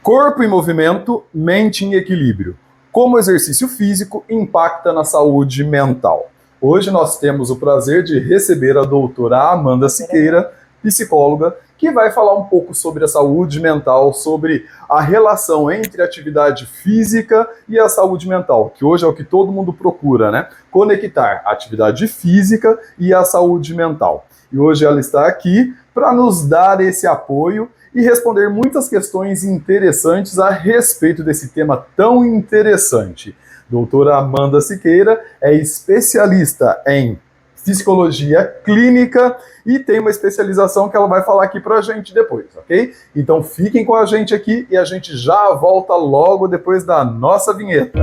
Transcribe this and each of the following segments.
Corpo em movimento, mente em equilíbrio. Como o exercício físico impacta na saúde mental. Hoje nós temos o prazer de receber a doutora Amanda Siqueira, psicóloga, que vai falar um pouco sobre a saúde mental, sobre a relação entre a atividade física e a saúde mental, que hoje é o que todo mundo procura, né? Conectar a atividade física e a saúde mental. E hoje ela está aqui para nos dar esse apoio e responder muitas questões interessantes a respeito desse tema tão interessante. Doutora Amanda Siqueira é especialista em psicologia clínica e tem uma especialização que ela vai falar aqui pra gente depois, ok? Então fiquem com a gente aqui e a gente já volta logo depois da nossa vinheta.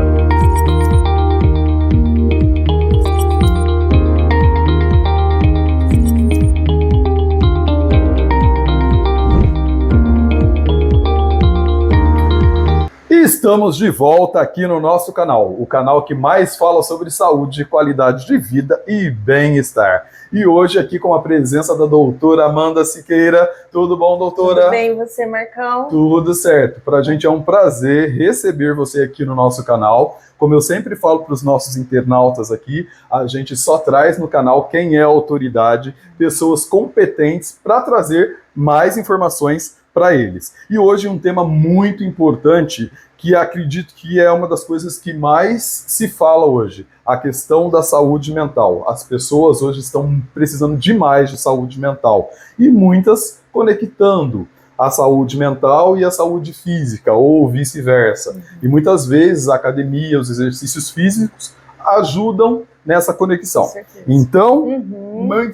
Estamos de volta aqui no nosso canal, o canal que mais fala sobre saúde, qualidade de vida e bem-estar. E hoje aqui com a presença da doutora Amanda Siqueira. Tudo bom, doutora? Tudo bem, você, Marcão? Tudo certo. Para a gente é um prazer receber você aqui no nosso canal. Como eu sempre falo para os nossos internautas aqui, a gente só traz no canal quem é autoridade, pessoas competentes para trazer mais informações para eles. E hoje um tema muito importante que acredito que é uma das coisas que mais se fala hoje, a questão da saúde mental. As pessoas hoje estão precisando demais de saúde mental e muitas conectando a saúde mental e a saúde física, ou vice-versa. E muitas vezes a academia, os exercícios físicos ajudam nessa conexão. Então,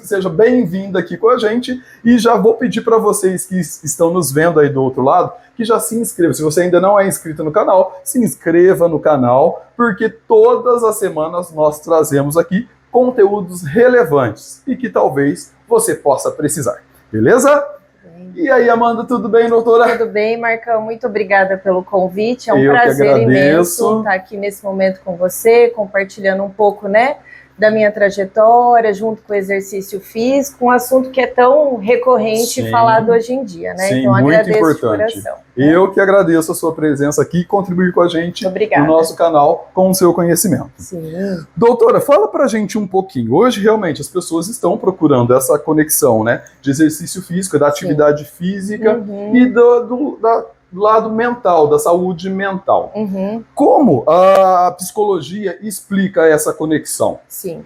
seja bem-vinda aqui com a gente e já vou pedir para vocês que estão nos vendo aí do outro lado que já se inscrevam. Se você ainda não é inscrito no canal, se inscreva no canal, porque todas as semanas nós trazemos aqui conteúdos relevantes e que talvez você possa precisar. Beleza? E aí, Amanda, tudo bem, doutora? Tudo bem, Marcão. Muito obrigada pelo convite. É um prazer imenso estar aqui nesse momento com você, compartilhando um pouco, né, da minha trajetória, junto com o exercício físico, um assunto que é tão recorrente e falado hoje em dia, né? Sim, então, muito agradeço importante. de coração. Eu que agradeço a sua presença aqui e contribuir com a gente no nosso canal com o seu conhecimento. Sim. Doutora, fala pra gente um pouquinho. Hoje, realmente, as pessoas estão procurando essa conexão, né, de exercício físico, da atividade física e do lado mental, da saúde mental. Como a psicologia explica essa conexão? Sim.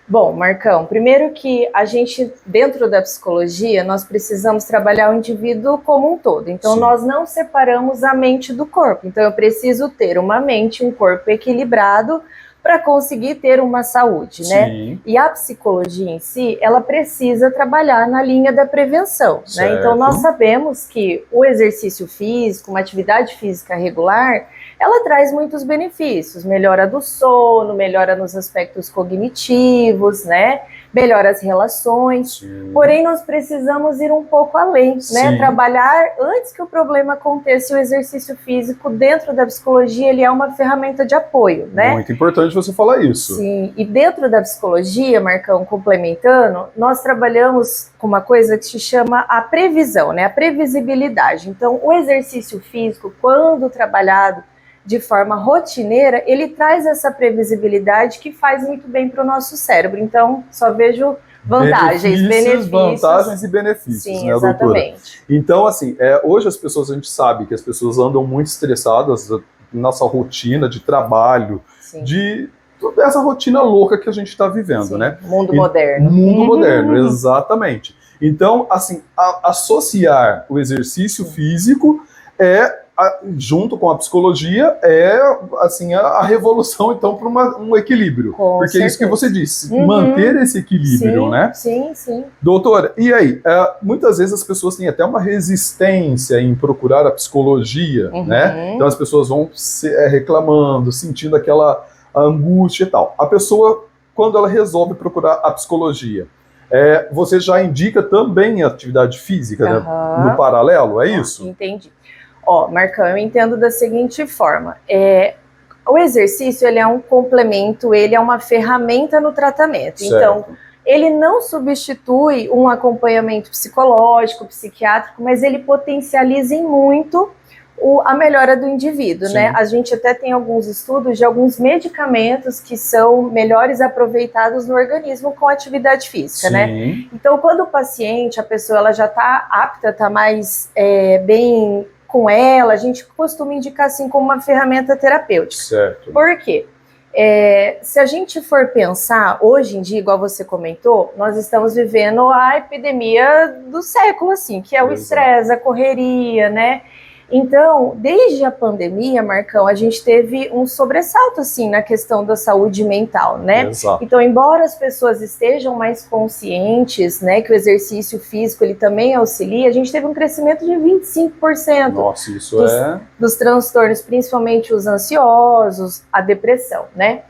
Bom, Marcão, primeiro que a gente, dentro da psicologia, nós precisamos trabalhar o indivíduo como um todo. Então, nós não separamos a mente do corpo. Então, eu preciso ter uma mente, um corpo equilibrado para conseguir ter uma saúde, né? E a psicologia em si, ela precisa trabalhar na linha da prevenção, né? Então, nós sabemos que o exercício físico, uma atividade física regular, ela traz muitos benefícios, melhora do sono, melhora nos aspectos cognitivos, né? Melhora as relações, porém nós precisamos ir um pouco além, né? Trabalhar antes que o problema aconteça. O exercício físico dentro da psicologia, ele é uma ferramenta de apoio, né? Muito importante você falar isso. Sim, e dentro da psicologia, Marcão, complementando, nós trabalhamos com uma coisa que se chama a previsão, né? A previsibilidade. Então, o exercício físico, quando trabalhado de forma rotineira, ele traz essa previsibilidade que faz muito bem para o nosso cérebro. Então, só vejo vantagens, benefícios. Vantagens e benefícios, sim, né, exatamente. doutora? Então, assim, hoje as pessoas, a gente sabe que as pessoas andam muito estressadas na nossa rotina de trabalho, de toda essa rotina louca que a gente está vivendo, né? Mundo moderno. Mundo moderno, exatamente. Então, assim, associar o exercício físico junto com a psicologia assim a revolução então para um equilíbrio, porque é isso que você disse, manter esse equilíbrio, né? Sim, sim. Doutora, e aí, muitas vezes as pessoas têm até uma resistência em procurar a psicologia, né? Então as pessoas vão reclamando, sentindo aquela angústia e tal. A pessoa, quando ela resolve procurar a psicologia, você já indica também a atividade física, né, no paralelo, é isso? Entendi. Ó, Marcão, eu entendo da seguinte forma, o exercício, ele é um complemento, ele é uma ferramenta no tratamento. Então, ele não substitui um acompanhamento psicológico, psiquiátrico, mas ele potencializa em muito a melhora do indivíduo, Sim. né? A gente até tem alguns estudos de alguns medicamentos que são melhores aproveitados no organismo com atividade física, Sim. né? Então, quando o paciente, a pessoa, ela já está apta, está mais bem com ela, a gente costuma indicar assim como uma ferramenta terapêutica. Certo. Por quê? Se a gente for pensar, hoje em dia, igual você comentou, nós estamos vivendo a epidemia do século, assim, que é o estresse, a correria, né? Então, desde a pandemia, Marcão, a gente teve um sobressalto, assim, na questão da saúde mental, né? Exato. Então, embora as pessoas estejam mais conscientes, né, que o exercício físico, ele também auxilia, a gente teve um crescimento de 25%. Nossa, isso dos transtornos, principalmente os ansiosos, a depressão, né?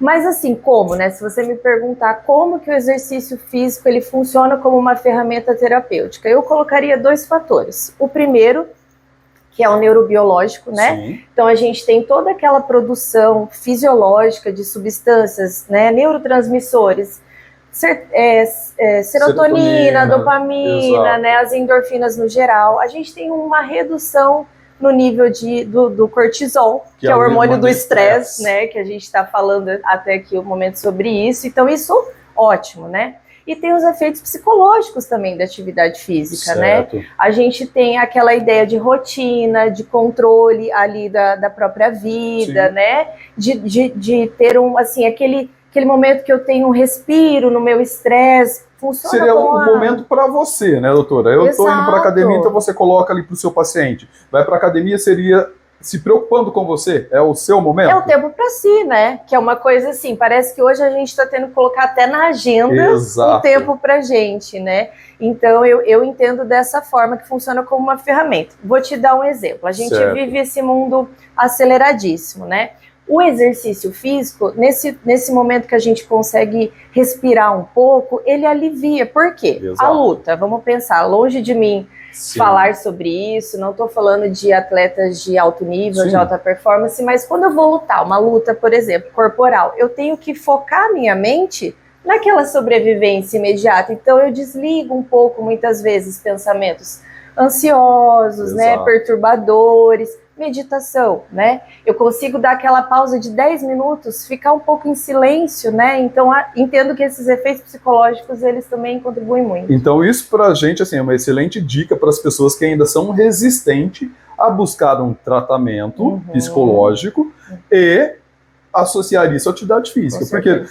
Mas assim, como, né? Se você me perguntar como que o exercício físico, ele funciona como uma ferramenta terapêutica, eu colocaria 2 fatores. O primeiro, que é o neurobiológico, né? Sim. Então a gente tem toda aquela produção fisiológica de substâncias, né? Neurotransmissores, serotonina, dopamina, né? As endorfinas no geral. A gente tem uma redução no nível do cortisol, que é o hormônio do estresse, né? Que a gente está falando até aqui um momento sobre isso. Então isso, ótimo, né? E tem os efeitos psicológicos também da atividade física, certo, né? A gente tem aquela ideia de rotina, de controle ali da própria vida, sim, né? De ter assim, aquele momento que eu tenho um respiro no meu estresse. Funciona. Seria um momento para você, né, doutora? Eu estou indo para academia, então você coloca ali para o seu paciente. Vai para academia, seria se preocupando com você? É o seu momento? É o tempo para si, né? Que é uma coisa assim, parece que hoje a gente está tendo que colocar até na agenda um tempo para gente, né? Então eu entendo dessa forma que funciona como uma ferramenta. Vou te dar um exemplo. A gente vive esse mundo aceleradíssimo, né? O exercício físico, nesse momento que a gente consegue respirar um pouco, ele alivia. Por quê? Exato. A luta, vamos pensar, longe de mim falar sobre isso, não estou falando de atletas de alto nível, de alta performance, mas quando eu vou lutar, uma luta, por exemplo, corporal, eu tenho que focar minha mente naquela sobrevivência imediata. Então eu desligo um pouco, muitas vezes, pensamentos ansiosos, né, perturbadores, meditação, né? Eu consigo dar aquela pausa de 10 minutos, ficar um pouco em silêncio, né? Então, entendo que esses efeitos psicológicos, eles também contribuem muito. Então, isso pra gente, assim, é uma excelente dica para as pessoas que ainda são resistentes a buscar um tratamento psicológico e associar isso à atividade física. Porque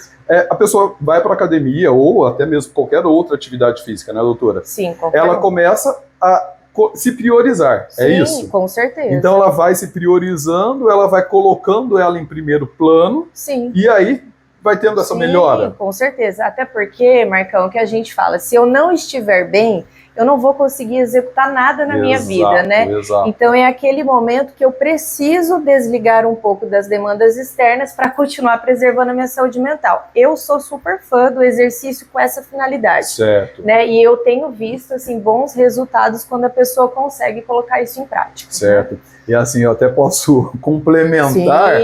a pessoa vai para academia ou até mesmo qualquer outra atividade física, né, doutora? Sim, ela começa a se priorizar, é isso? Sim, com certeza. Então ela vai se priorizando, ela vai colocando ela em primeiro plano, e aí vai tendo essa melhora. Com certeza, até porque, Marcão, o que a gente fala, se eu não estiver bem, eu não vou conseguir executar nada na minha vida, né? Então é aquele momento que eu preciso desligar um pouco das demandas externas para continuar preservando a minha saúde mental. Eu sou super fã do exercício com essa finalidade. Certo. Né? E eu tenho visto assim, bons resultados quando a pessoa consegue colocar isso em prática. Certo. Né? E assim, eu até posso complementar,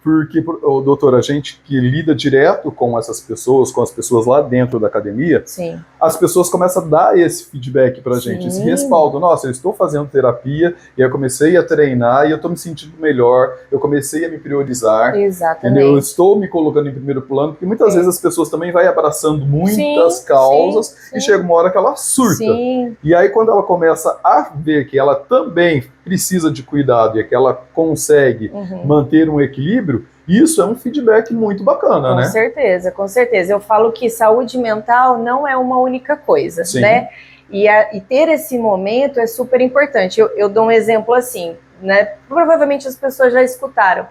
porque, doutora, a gente que lida direto com essas pessoas, com as pessoas lá dentro da academia, as pessoas começam a dar esse feedback pra gente, esse respaldo. Nossa, eu estou fazendo terapia, e eu comecei a treinar, e eu estou me sentindo melhor, eu comecei a me priorizar. Exatamente. Eu estou me colocando em primeiro plano, porque muitas vezes as pessoas também vão abraçando muitas causas, e chega uma hora que ela surta. E aí, quando ela começa a ver que ela também precisa de cuidado e que ela consegue manter um equilíbrio, isso é um feedback muito bacana, né? Com certeza, com certeza. Eu falo que saúde mental não é uma única coisa, né? E ter esse momento é super importante. Eu dou um exemplo assim, né? Provavelmente as pessoas já escutaram.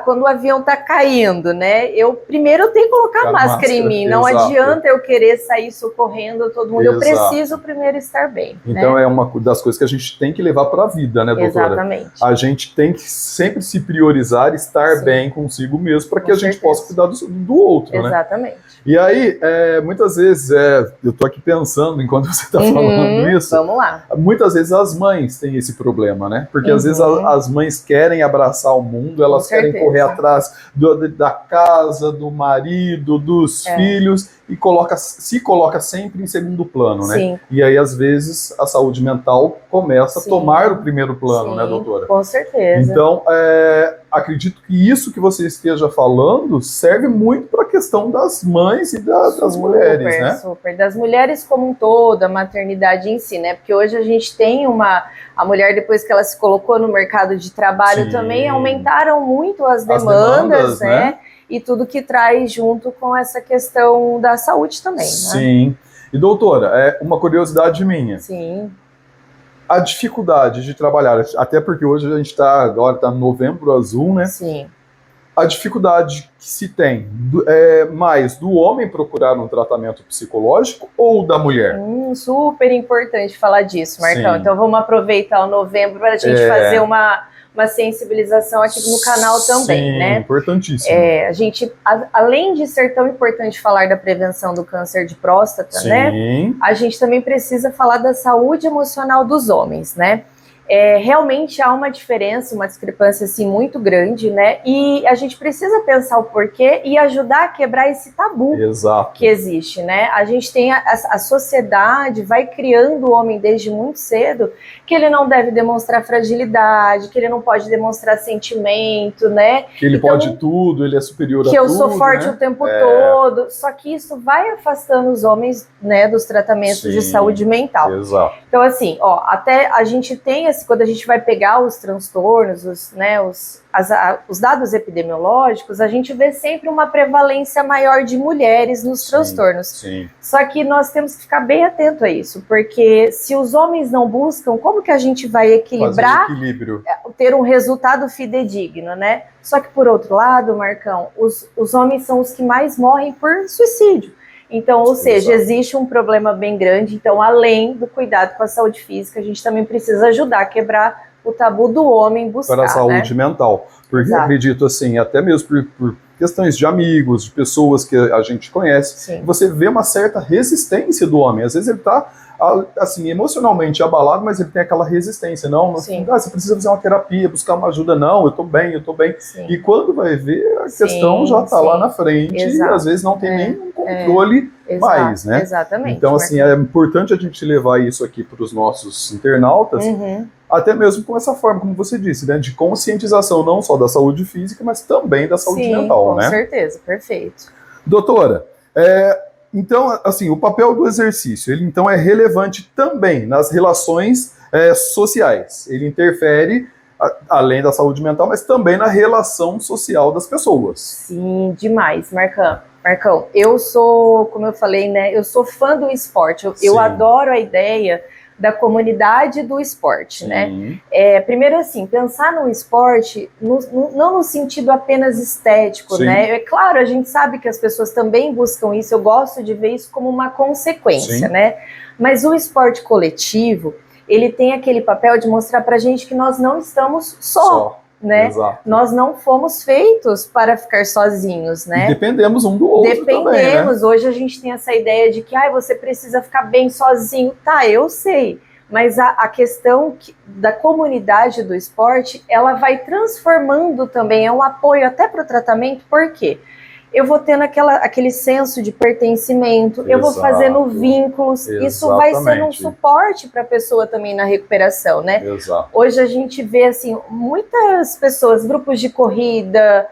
Quando o avião tá caindo, né? Eu primeiro tenho que colocar a máscara em mim. Não adianta eu querer sair socorrendo todo mundo. Eu preciso primeiro estar bem. Então é uma das coisas que a gente tem que levar para a vida, né, doutora? Exatamente. A gente tem que sempre se priorizar, estar bem consigo mesmo, para que a gente possa cuidar do outro, né? Exatamente. E aí, muitas vezes, eu tô aqui pensando, enquanto você está falando isso, vamos lá. Muitas vezes as mães têm esse problema, né? Porque às vezes as mães querem abraçar o mundo, elas querem querem certeza. correr atrás da casa, do marido, dos filhos, e se coloca sempre em segundo plano, né? Sim. E aí, às vezes, a saúde mental começa a tomar o primeiro plano, né, doutora? Com certeza. Então, acredito que isso que você esteja falando serve muito para a questão das mães e das mulheres, né? Super. Das mulheres como um todo, a maternidade em si, né? Porque hoje a gente tem a mulher, depois que ela se colocou no mercado de trabalho, também aumentaram muito as demandas, né? E tudo que traz junto com essa questão da saúde também, né? Sim. E doutora, uma curiosidade minha. Sim. A dificuldade de trabalhar, até porque hoje a gente está no Novembro Azul, né? Sim. A dificuldade que se tem mais do homem procurar um tratamento psicológico ou da mulher? Super importante falar disso, Marcão. Sim. Então vamos aproveitar o novembro para a gente fazer uma sensibilização aqui no canal também, Sim, né? Importantíssimo. A gente, além de ser tão importante falar da prevenção do câncer de próstata, né? A gente também precisa falar da saúde emocional dos homens, né? Realmente há uma diferença, uma discrepância assim muito grande, né? E a gente precisa pensar o porquê e ajudar a quebrar esse tabu que existe, né? A gente tem a sociedade vai criando o homem desde muito cedo que ele não deve demonstrar fragilidade, que ele não pode demonstrar sentimento, né? Que ele pode tudo, ele é superior a tudo. Que eu sou forte o tempo todo. Só que isso vai afastando os homens, né, dos tratamentos de saúde mental. Exato. Então, assim, até a gente tem quando a gente vai pegar os transtornos, os dados epidemiológicos, a gente vê sempre uma prevalência maior de mulheres nos transtornos. Sim. Só que nós temos que ficar bem atento a isso, porque se os homens não buscam, como que a gente vai equilibrar, ter um resultado fidedigno, né? Só que, por outro lado, Marcão, os homens são os que mais morrem por suicídio. Então, ou seja, existe um problema bem grande. Então, além do cuidado com a saúde física, a gente também precisa ajudar a quebrar o tabu do homem buscar, para a saúde mental. Porque acredito, assim, até mesmo por questões de amigos, de pessoas que a gente conhece, você vê uma certa resistência do homem. Às vezes ele está, assim, emocionalmente abalado, mas ele tem aquela resistência. Não, você precisa fazer uma terapia, buscar uma ajuda. Não, eu tô bem. E quando vai ver, a questão já está lá na frente e às vezes não tem nenhum controle mais, né? Exatamente. Então, assim, é importante a gente levar isso aqui para os nossos internautas, até mesmo com essa forma, como você disse, né, de conscientização não só da saúde física, mas também da saúde mental, né? Com certeza, perfeito. Doutora, então, assim, o papel do exercício, ele então é relevante também nas relações sociais. Ele interfere, além da saúde mental, mas também na relação social das pessoas. Sim, demais, Marcão, eu sou, como eu falei, né, eu sou fã do esporte, eu adoro a ideia da comunidade do esporte, né? Primeiro, assim, pensar no esporte não no sentido apenas estético, né? É claro, a gente sabe que as pessoas também buscam isso, eu gosto de ver isso como uma consequência, né? Mas o esporte coletivo, ele tem aquele papel de mostrar pra gente que nós não estamos só. Né? Nós não fomos feitos para ficar sozinhos, né? E dependemos um do outro também, né? Hoje a gente tem essa ideia de que você precisa ficar bem sozinho. Tá, eu sei. Mas a questão da comunidade do esporte, ela vai transformando também, é um apoio até para o tratamento, por quê? Eu vou tendo aquele senso de pertencimento, eu vou fazendo vínculos, isso vai sendo um suporte para a pessoa também na recuperação, né? Hoje a gente vê, assim, muitas pessoas, grupos de corrida,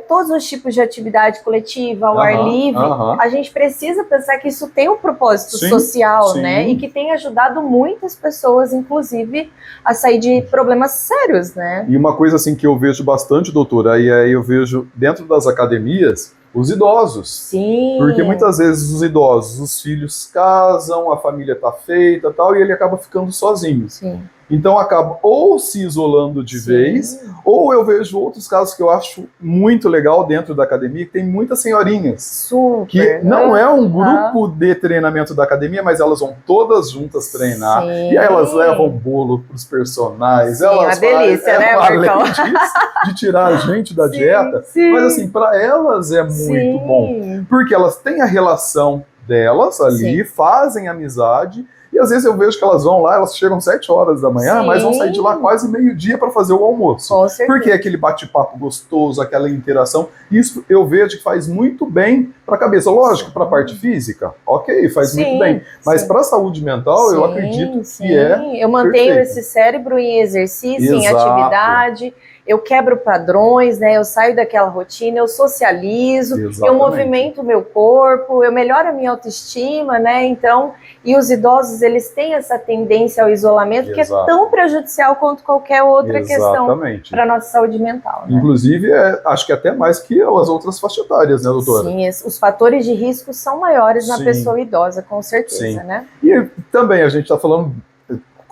todos os tipos de atividade coletiva, ao ar livre, a gente precisa pensar que isso tem um propósito social, né? E que tem ajudado muitas pessoas, inclusive, a sair de problemas sérios, né? E uma coisa assim que eu vejo bastante, doutora, e aí eu vejo dentro das academias, os idosos. Porque muitas vezes os idosos, os filhos casam, a família tá feita tal, e ele acaba ficando sozinho. Então acaba ou se isolando de vez, ou eu vejo outros casos que eu acho muito legal dentro da academia, que tem muitas senhorinhas. Que não é um grupo de treinamento da academia, mas elas vão todas juntas treinar. E aí elas levam bolo pros personagens. Elas uma delícia, né, Marcão? Além disso, de tirar a gente da dieta. Mas assim, para elas é muito bom. Porque elas têm a relação delas ali, fazem amizade. E às vezes eu vejo que elas vão lá, elas chegam 7 horas da manhã, Sim. mas vão sair de lá quase meio-dia para fazer o almoço. Com certeza. Porque aquele bate-papo gostoso, aquela interação, isso eu vejo que faz muito bem para a cabeça. Lógico, para a parte física, ok, faz muito bem. Mas para a saúde mental, eu acredito que eu mantenho perfeito. esse cérebro em exercício, em Exato. atividade, eu quebro padrões, né? Eu saio daquela rotina, eu socializo, Exatamente. eu movimento o meu corpo, eu melhoro a minha autoestima, né? Então, e os idosos, eles têm essa tendência ao isolamento, que é tão prejudicial quanto qualquer outra questão para a nossa saúde mental, né? Inclusive, acho que até mais que as outras faixas etárias, né, doutora? Sim, os fatores de risco são maiores na pessoa idosa, com certeza, né? E também a gente está falando,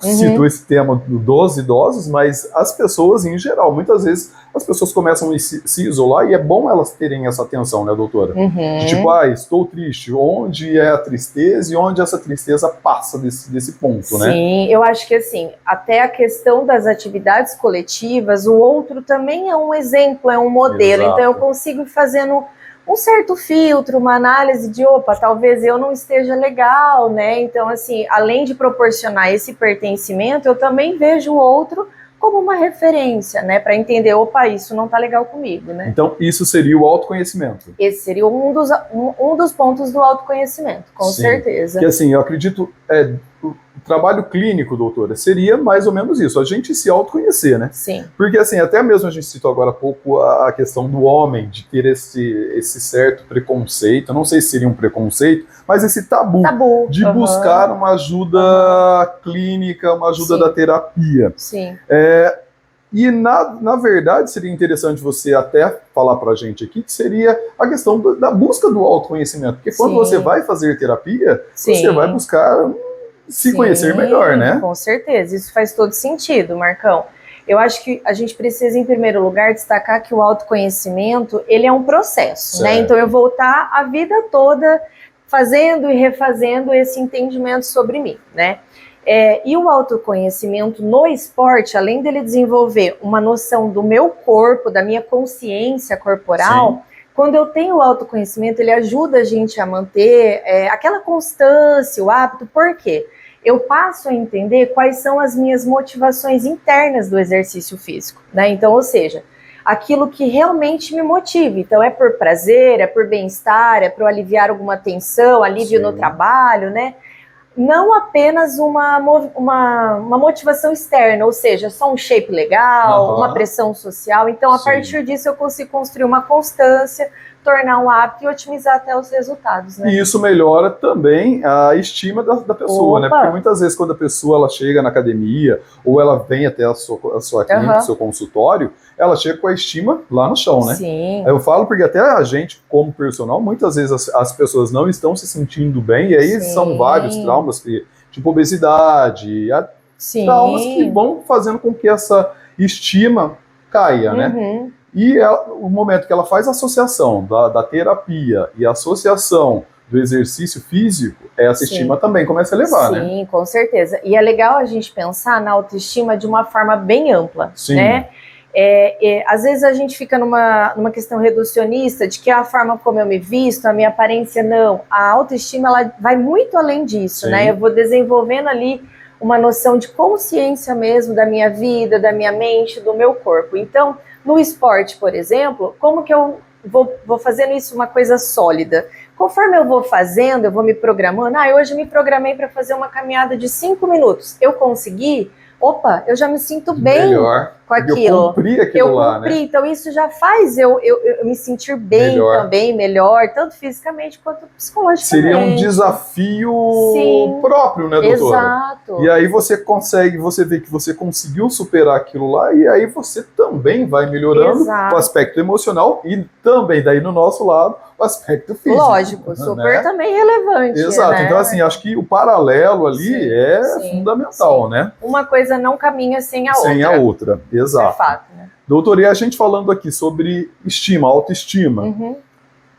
citou esse tema dos idosos, mas as pessoas em geral, muitas vezes as pessoas começam a se isolar e é bom elas terem essa atenção, né, doutora? De tipo, estou triste, onde é a tristeza e onde essa tristeza passa desse ponto, né? Sim, eu acho que assim, até a questão das atividades coletivas, o outro também é um exemplo, é um modelo, então eu consigo ir fazendo um certo filtro, uma análise de, opa, talvez eu não esteja legal, né? Então, assim, além de proporcionar esse pertencimento, eu também vejo o outro como uma referência, né? Para entender, opa, isso não tá legal comigo, né? Então, isso seria o autoconhecimento. Esse seria um dos pontos do autoconhecimento, com certeza. Que assim, eu acredito, o trabalho clínico, doutora, seria mais ou menos isso, a gente se autoconhecer, né? Sim. Porque assim, até mesmo a gente citou agora há pouco a questão do homem, de ter esse certo preconceito, não sei se seria um preconceito, mas esse tabu. De buscar uma ajuda clínica, uma ajuda da terapia. Sim. E, na verdade, seria interessante você até falar pra gente aqui, que seria a questão da busca do autoconhecimento. Porque quando você vai fazer terapia, você vai buscar se conhecer melhor, né? Com certeza, isso faz todo sentido, Marcão. Eu acho que a gente precisa, em primeiro lugar, destacar que o autoconhecimento, ele é um processo, né? Então, eu vou estar a vida toda fazendo e refazendo esse entendimento sobre mim, né? E o autoconhecimento no esporte, além dele desenvolver uma noção do meu corpo, da minha consciência corporal, quando eu tenho o autoconhecimento, ele ajuda a gente a manter aquela constância, o hábito. Por quê? Eu passo a entender quais são as minhas motivações internas do exercício físico, né? Então, ou seja, aquilo que realmente me motiva. Então, é por prazer, é por bem-estar, é para aliviar alguma tensão, alívio no trabalho, né? Não apenas uma motivação externa, ou seja, só um shape legal, uma pressão social. Então, a partir disso, eu consigo construir uma constância, tornar um hábito e otimizar até os resultados, né? E isso melhora também a estima da pessoa, né? Porque muitas vezes quando a pessoa ela chega na academia ou ela vem até a sua clínica, seu consultório, ela chega com a estima lá no chão, né? Sim. Eu falo porque até a gente, como personal, muitas vezes as pessoas não estão se sentindo bem e aí são vários traumas, tipo obesidade, traumas que vão fazendo com que essa estima caia, né? E o momento que ela faz a associação da terapia e a associação do exercício físico, essa estima também começa a elevar, né? Sim, com certeza. E é legal a gente pensar na autoestima de uma forma bem ampla, né? Às vezes a gente fica numa questão reducionista de que a forma como eu me visto, a minha aparência, não. A autoestima, ela vai muito além disso, né? Eu vou desenvolvendo ali uma noção de consciência mesmo da minha vida, da minha mente, do meu corpo. Então, no esporte, por exemplo, como que eu vou fazendo isso uma coisa sólida? Conforme eu vou fazendo, eu vou me programando. Hoje eu me programei para fazer uma caminhada de 5 minutos. Eu consegui? Opa, eu já me sinto bem com aquilo. Eu cumpri aquilo lá, né? Então isso já faz eu me sentir bem também, melhor, tanto fisicamente quanto psicologicamente. Seria um desafio próprio, né, doutora? Exato. E aí você vê que você conseguiu superar aquilo lá e aí você também vai melhorando o aspecto emocional e também daí no nosso lado o aspecto físico. Lógico, super também relevante. Exato, né? Então assim, acho que o paralelo ali é fundamental, né? Uma coisa não caminha sem a outra. Sem a outra, exato. É fato, né? Doutor, e a gente falando aqui sobre estima, autoestima,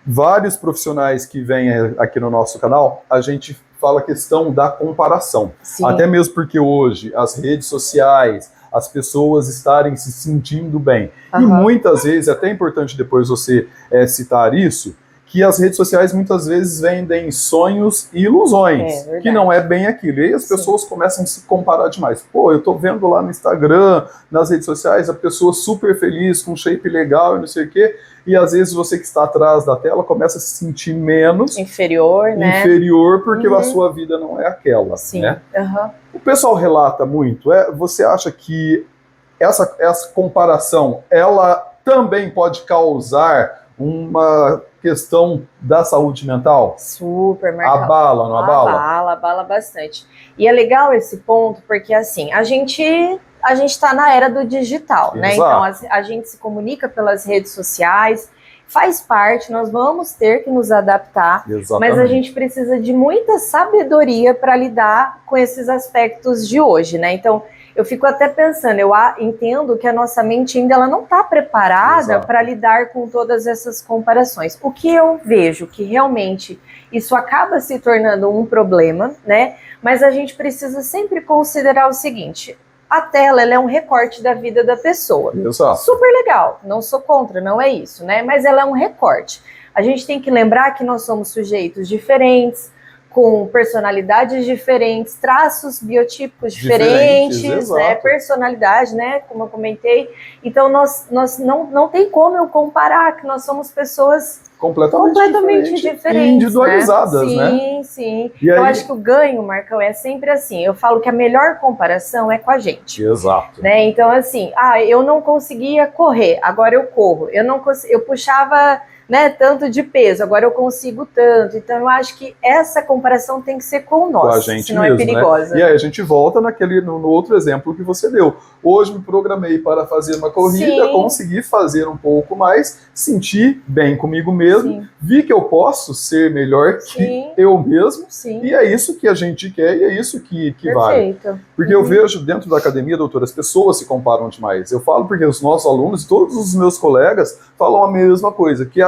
vários profissionais que vêm aqui no nosso canal, a gente fala a questão da comparação. Até mesmo porque hoje as redes sociais, as pessoas estarem se sentindo bem. E muitas vezes, até é importante depois você citar isso, que as redes sociais muitas vezes vendem sonhos e ilusões, que não é bem aquilo. E aí as pessoas começam a se comparar demais. Pô, eu tô vendo lá no Instagram, nas redes sociais, a pessoa super feliz, com um shape legal e não sei o quê, e às vezes você que está atrás da tela começa a se sentir menos inferior, né? Inferior porque a sua vida não é aquela. Sim. Né? O pessoal relata muito. Você acha que essa comparação, ela também pode causar uma questão da saúde mental? Super, Marcão. Abala, não abala? Abala bastante. E é legal esse ponto, porque assim, a gente está na era do digital, né? Então a gente se comunica pelas redes sociais, faz parte, nós vamos ter que nos adaptar, mas a gente precisa de muita sabedoria para lidar com esses aspectos de hoje, né? Então, eu fico até pensando, eu entendo que a nossa mente ainda ela não está preparada para lidar com todas essas comparações. O que eu vejo que realmente isso acaba se tornando um problema, né? Mas a gente precisa sempre considerar o seguinte: a tela ela é um recorte da vida da pessoa. Super legal, não sou contra, não é isso, né? Mas ela é um recorte. A gente tem que lembrar que nós somos sujeitos diferentes, com personalidades diferentes, traços biotípicos diferentes, né? Personalidade, né? Como eu comentei. Então, nós não tem como eu comparar, que nós somos pessoas completamente diferentes, individualizadas, né? Sim, sim. Eu acho que o ganho, Marcão, é sempre assim. Eu falo que a melhor comparação é com a gente. Exato. Né? Então, assim, eu não conseguia correr, agora eu corro. Eu puxava, né, tanto de peso, agora eu consigo tanto. Então eu acho que essa comparação tem que ser com nós, com a gente senão mesmo, é perigosa. Né? E aí a gente volta no outro exemplo que você deu. Hoje me programei para fazer uma corrida, consegui fazer um pouco mais, sentir bem comigo mesmo, vi que eu posso ser melhor que eu mesmo, e é isso que a gente quer e é isso que vale. Porque eu vejo dentro da academia, doutora, as pessoas se comparam demais. Eu falo porque os nossos alunos, todos os meus colegas, falam a mesma coisa, que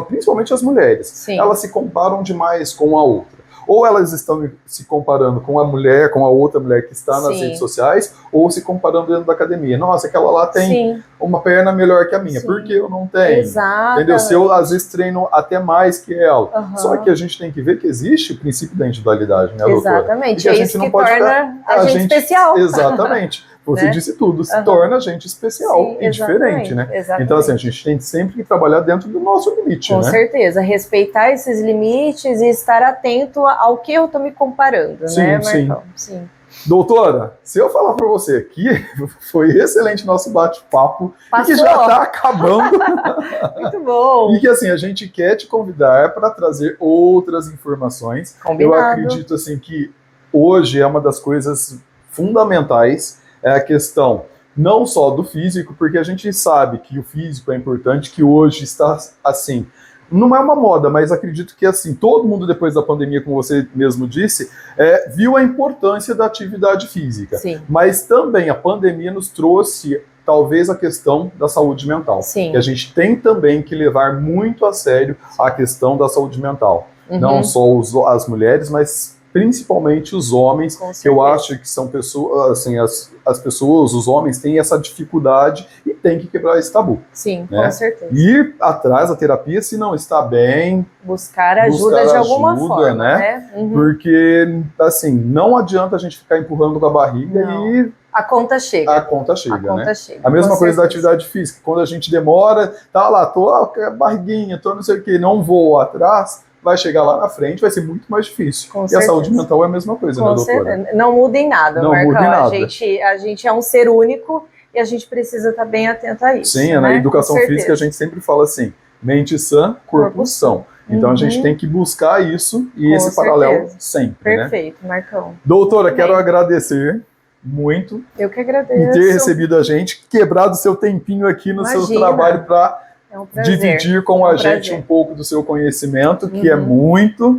principalmente as mulheres, elas se comparam demais com a outra. Ou elas estão se comparando com a mulher, com a outra mulher que está nas redes sociais, ou se comparando dentro da academia. Nossa, aquela lá tem uma perna melhor que a minha, por que eu não tenho? Entendeu? Se eu, às vezes, treino até mais que ela. Só que a gente tem que ver que existe o princípio da individualidade, né, doutora? Exatamente, é isso que torna a gente especial. Exatamente. Você disse tudo, se torna a gente especial e diferente, né? Então, assim, a gente tem sempre que trabalhar dentro do nosso limite, Com certeza, respeitar esses limites e estar atento ao que eu estou me comparando, né, Marcão? Sim. Doutora, se eu falar para você aqui, foi excelente nosso bate-papo, e que já está acabando. Muito bom. E que, assim, a gente quer te convidar para trazer outras informações. Combinado. Eu acredito, assim, que hoje é uma das coisas fundamentais, é a questão não só do físico, porque a gente sabe que o físico é importante, que hoje está assim, não é uma moda, mas acredito que assim, todo mundo depois da pandemia, como você mesmo disse, viu a importância da atividade física. Mas também a pandemia nos trouxe talvez a questão da saúde mental. E a gente tem também que levar muito a sério a questão da saúde mental. Não só as mulheres, mas principalmente os homens, que eu acho que são pessoas, assim, as pessoas, os homens têm essa dificuldade e tem que quebrar esse tabu. Sim, né? Com certeza. Ir atrás da terapia, se não está bem, buscar ajuda de alguma forma, né? Porque, assim, não adianta a gente ficar empurrando com a barriga e a conta chega. A conta chega, né? Chega, a mesma coisa da atividade física. Quando a gente demora, tá lá, tô com a barriguinha, tô não sei o que, não vou atrás, vai chegar lá na frente, vai ser muito mais difícil. E a saúde mental é a mesma coisa, né, doutora? Certeza. Não muda em nada, Marcão. Muda em nada. A gente é um ser único e a gente precisa estar bem atento a isso. Sim, né? Na educação física a gente sempre fala assim, mente sã, corpo são. Então a gente tem que buscar isso e esse paralelo sempre. Perfeito, Marcão. Doutora, quero agradecer muito. Eu que agradeço. E ter recebido a gente, quebrado seu tempinho aqui no seu trabalho para dividir com a gente um pouco do seu conhecimento, que é muito.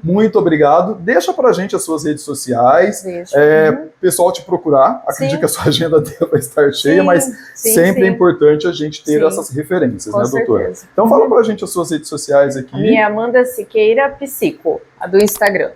Muito obrigado. Deixa pra gente as suas redes sociais. Pessoal te procurar. Acredito que a sua agenda deva estar cheia, mas sempre é importante a gente ter essas referências, né, doutora? Então fala pra gente as suas redes sociais aqui. A minha é Amanda Siqueira Psico, a do Instagram.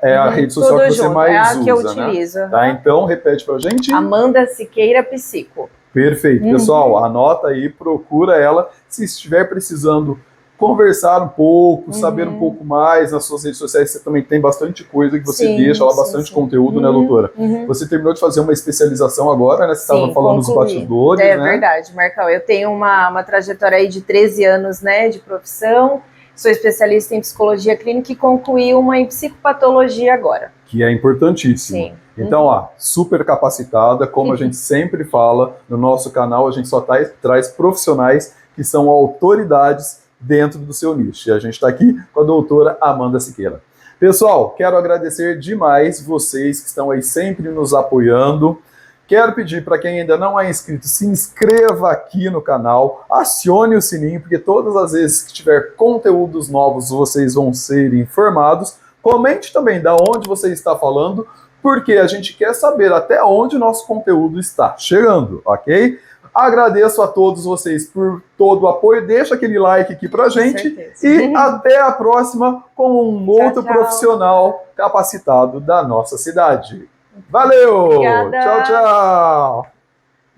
É a rede social que você mais usa, que eu utilizo. Tá, então repete pra gente. Amanda Siqueira Psico. Perfeito, pessoal, anota aí, procura ela. Se estiver precisando conversar um pouco, saber um pouco mais. Nas suas redes sociais você também tem bastante coisa que você deixa lá, bastante conteúdo, né, doutora? Você terminou de fazer uma especialização agora, né? Você estava falando nos bastidores, né? É né? verdade, Marcão. Eu tenho uma trajetória aí de 13 anos, né, de profissão. Sou especialista em psicologia clínica e concluí uma em psicopatologia agora. Que é importantíssimo. Sim. Então, ó, super capacitada, como a gente sempre fala no nosso canal, a gente só traz profissionais que são autoridades dentro do seu nicho. E a gente está aqui com a doutora Amanda Siqueira. Pessoal, quero agradecer demais vocês que estão aí sempre nos apoiando. Quero pedir para quem ainda não é inscrito, se inscreva aqui no canal, acione o sininho, porque todas as vezes que tiver conteúdos novos, vocês vão ser informados. Comente também da onde você está falando, porque a gente quer saber até onde o nosso conteúdo está chegando, ok? Agradeço a todos vocês por todo o apoio, deixa aquele like aqui pra gente e até a próxima com um outro profissional capacitado da nossa cidade. Valeu! Obrigada. Tchau, tchau!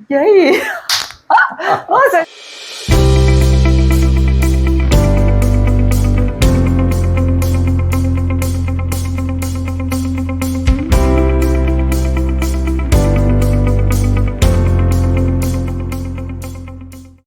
E aí?